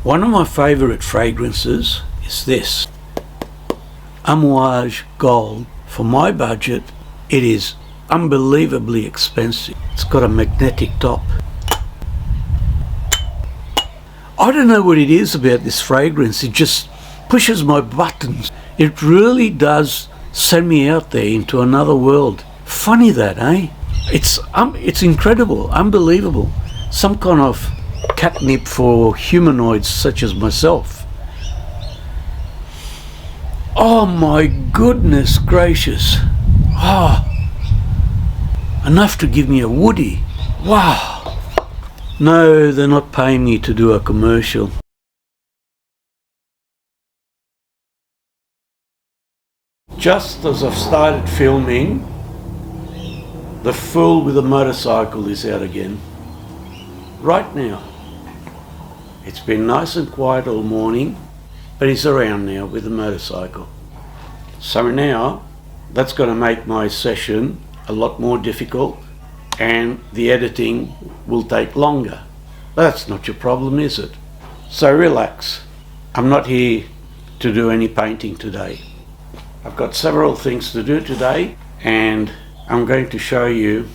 One of my favourite fragrances is this Amouage Gold. For my budget, it is unbelievably expensive. It's got a magnetic top. I don't know what it is about this fragrance, it just pushes my buttons. It really does send me out there into another world. Funny that, eh? It's incredible, unbelievable. Some kind of catnip for humanoids such as myself. Oh my goodness gracious. Enough to give me a woody. Wow. No, they're not paying me to do a commercial. Just as I've started filming, the fool with a motorcycle is out again. Right now. It's been nice and quiet all morning, but he's around now with a motorcycle. So now, that's going to make my session a lot more difficult, and the editing will take longer. That's not your problem, is it? So relax. I'm not here to do any painting today. I've got several things to do today, and I'm going to show you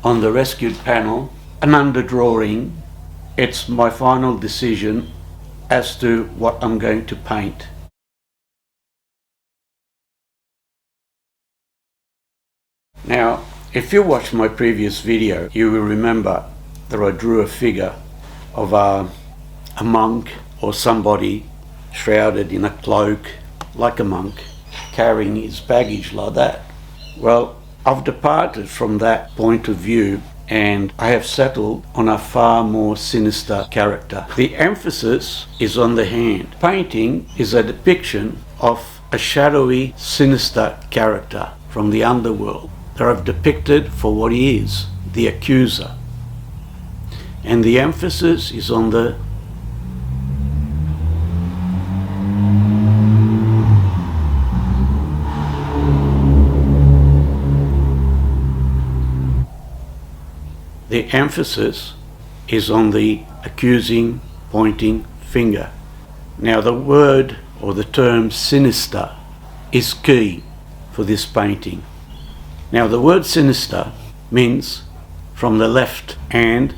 on the rescued panel an underdrawing. It's my final decision as to what I'm going to paint. Now, if you watched my previous video, you will remember that I drew a figure of a monk or somebody shrouded in a cloak like a monk, carrying his baggage like that. Well, I've departed from that point of view and I have settled on a far more sinister character. The emphasis is on the hand. Painting is a depiction of a shadowy, sinister character from the underworld that I've depicted for what he is, the accuser. And the emphasis is on the accusing, pointing finger. Now the word or the term sinister is key for this painting. Now the word sinister means from the left, and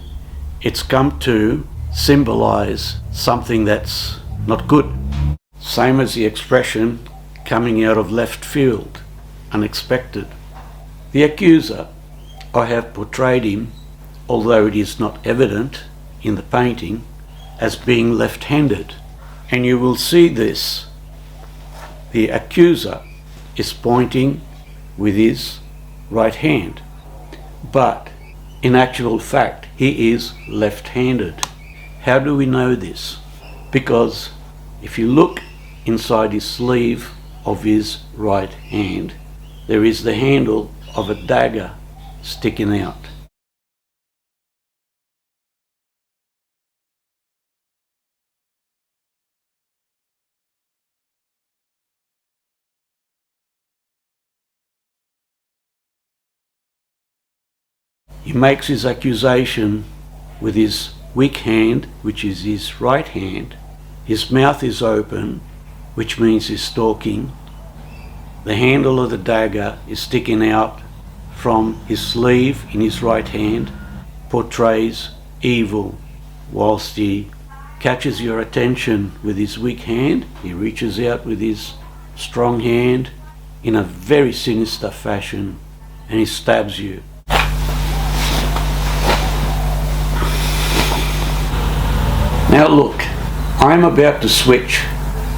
it's come to symbolize something that's not good. Same as the expression coming out of left field, unexpected. The accuser, I have portrayed him, although it is not evident in the painting, as being left-handed. And you will see this. The accuser is pointing with his right hand, but in actual fact he is left-handed. How do we know this? Because if you look inside his sleeve of his right hand, there is the handle of a dagger sticking out. He makes his accusation with his weak hand, which is his right hand. His mouth is open, which means he's talking. The handle of the dagger is sticking out from his sleeve in his right hand, portrays evil. Whilst he catches your attention with his weak hand, he reaches out with his strong hand in a very sinister fashion and he stabs you. Now look, I'm about to switch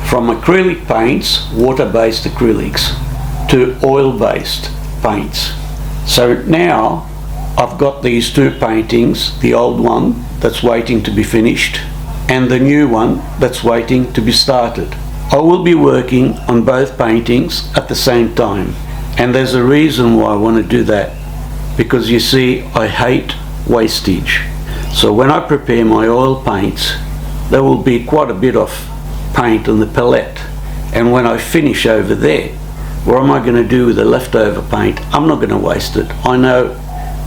from acrylic paints, water-based acrylics, to oil-based paints. So now I've got these two paintings, the old one that's waiting to be finished and the new one that's waiting to be started. I will be working on both paintings at the same time, and there's a reason why I want to do that, because you see, I hate wastage. So when I prepare my oil paints, there will be quite a bit of paint on the palette, and when I finish over there, what am I going to do with the leftover paint? I'm not going to waste it. I know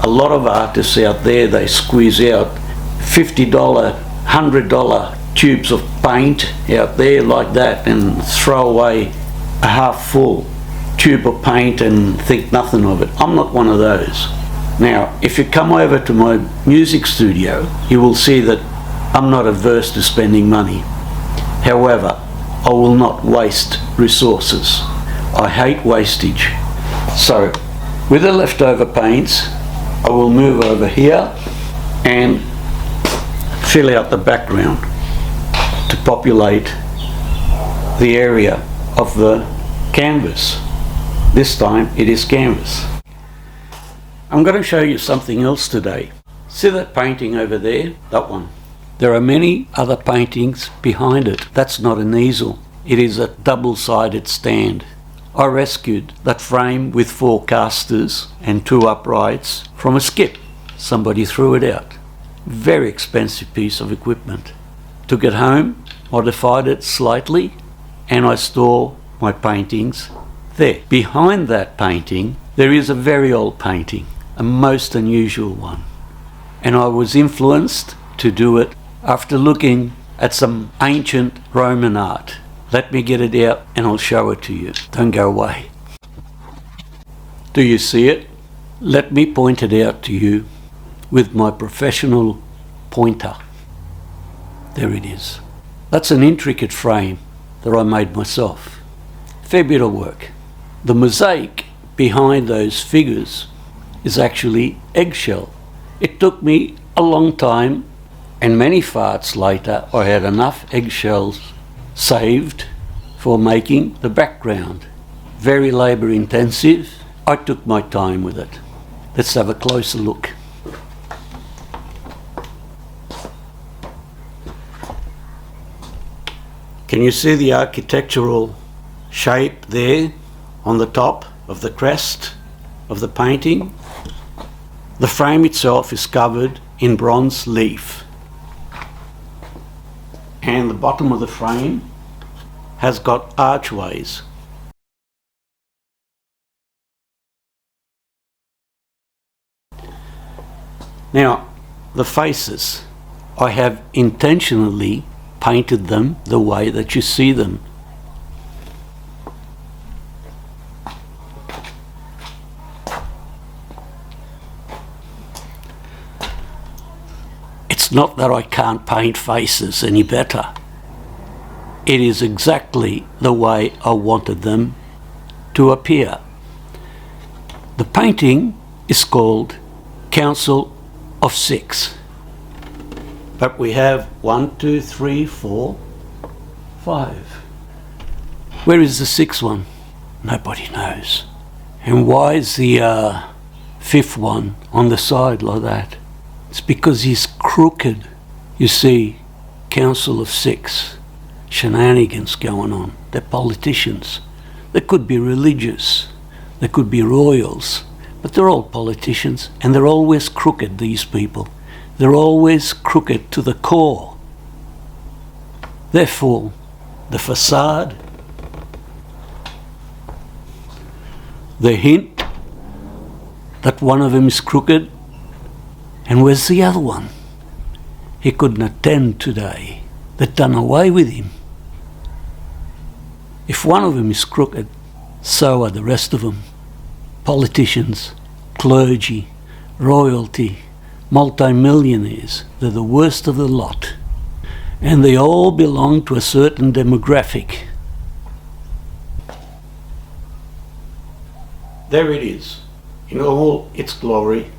a lot of artists out there, they squeeze out $50, $100 tubes of paint out there like that and throw away a half full tube of paint and think nothing of it. I'm not one of those. Now, if you come over to my music studio, you will see that I'm not averse to spending money. However, I will not waste resources. I hate wastage. So, with the leftover paints, I will move over here and fill out the background to populate the area of the canvas. This time it is canvas. I'm going to show you something else today. See that painting over there? That one. There are many other paintings behind it. That's not an easel. It is a double-sided stand. I rescued that frame with 4 casters and 2 uprights from a skip. Somebody threw it out. Very expensive piece of equipment. Took it home, modified it slightly, and I store my paintings there. Behind that painting, there is a very old painting, a most unusual one. And I was influenced to do it after looking at some ancient Roman art. Let me get it out and I'll show it to you. Don't go away. Do you see it? Let me point it out to you with my professional pointer. There it is. That's an intricate frame that I made myself. Fair bit of work. The mosaic behind those figures is actually eggshell. It took me a long time, and many farts later I had enough eggshells saved for making the background. Very labour intensive. I took my time with it. Let's have a closer look. Can you see the architectural shape there on the top of the crest of the painting? The frame itself is covered in bronze leaf, and the bottom of the frame has got archways. Now, the faces, I have intentionally painted them the way that you see them. It's not that I can't paint faces any better. It is exactly the way I wanted them to appear. The painting is called Council of 6. But we have 1, 2, 3, 4, 5. Where is the 6th one? Nobody knows. And why is the 5th one on the side like that? It's because he's crooked. You see, Council of 6. Shenanigans going on. They're politicians. They could be religious. They could be royals. But they're all politicians, and they're always crooked, these people. They're always crooked to the core. Therefore, the facade, the hint that one of them is crooked, and where's the other one? He couldn't attend today. They've done away with him. If one of them is crooked, so are the rest of them. Politicians, clergy, royalty, multimillionaires, they're the worst of the lot. And they all belong to a certain demographic. There it is, in all its glory.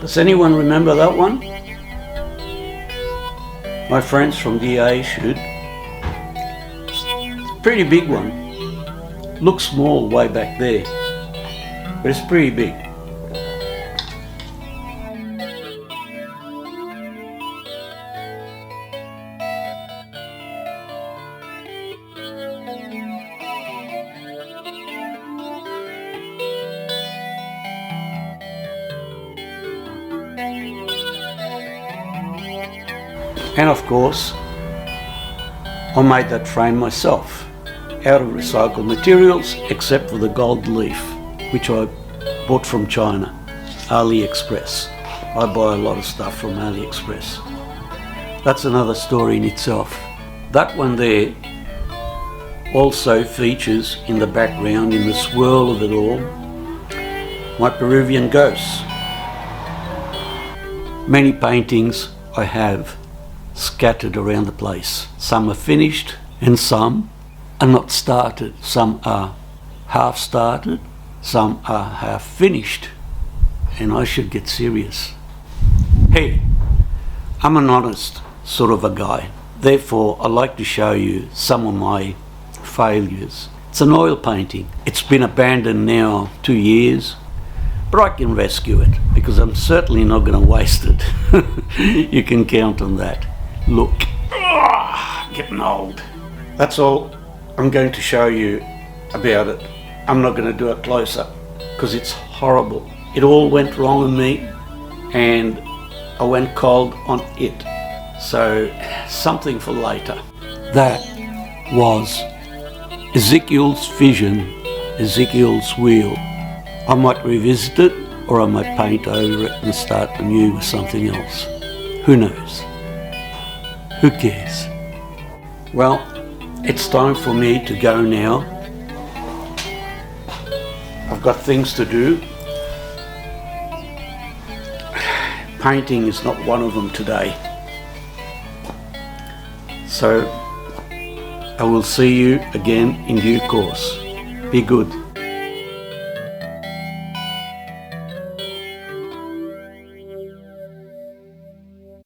Does anyone remember that one? My friends from DA should. It's a pretty big one. Looks small way back there, but it's pretty big. And of course, I made that frame myself, out of recycled materials, except for the gold leaf, which I bought from China, AliExpress. I buy a lot of stuff from AliExpress. That's another story in itself. That one there also features in the background, in the swirl of it all, my Peruvian ghosts. Many paintings I have scattered around the place. Some are finished and some are not started. Some are half started, some are half finished. And I should get serious. Hey, I'm an honest sort of a guy. Therefore, I like to show you some of my failures. It's an oil painting. It's been abandoned now 2 years, but I can rescue it because I'm certainly not going to waste it. You can count on that. Look, getting old. That's all I'm going to show you about it. I'm not going to do a close-up because it's horrible. It all went wrong on me and I went cold on it. So something for later. That was Ezekiel's vision, Ezekiel's wheel. I might revisit it or I might paint over it and start anew with something else. Who knows? Who cares? Well, it's time for me to go now. I've got things to do. Painting is not one of them today. So I will see you again in due course. Be good.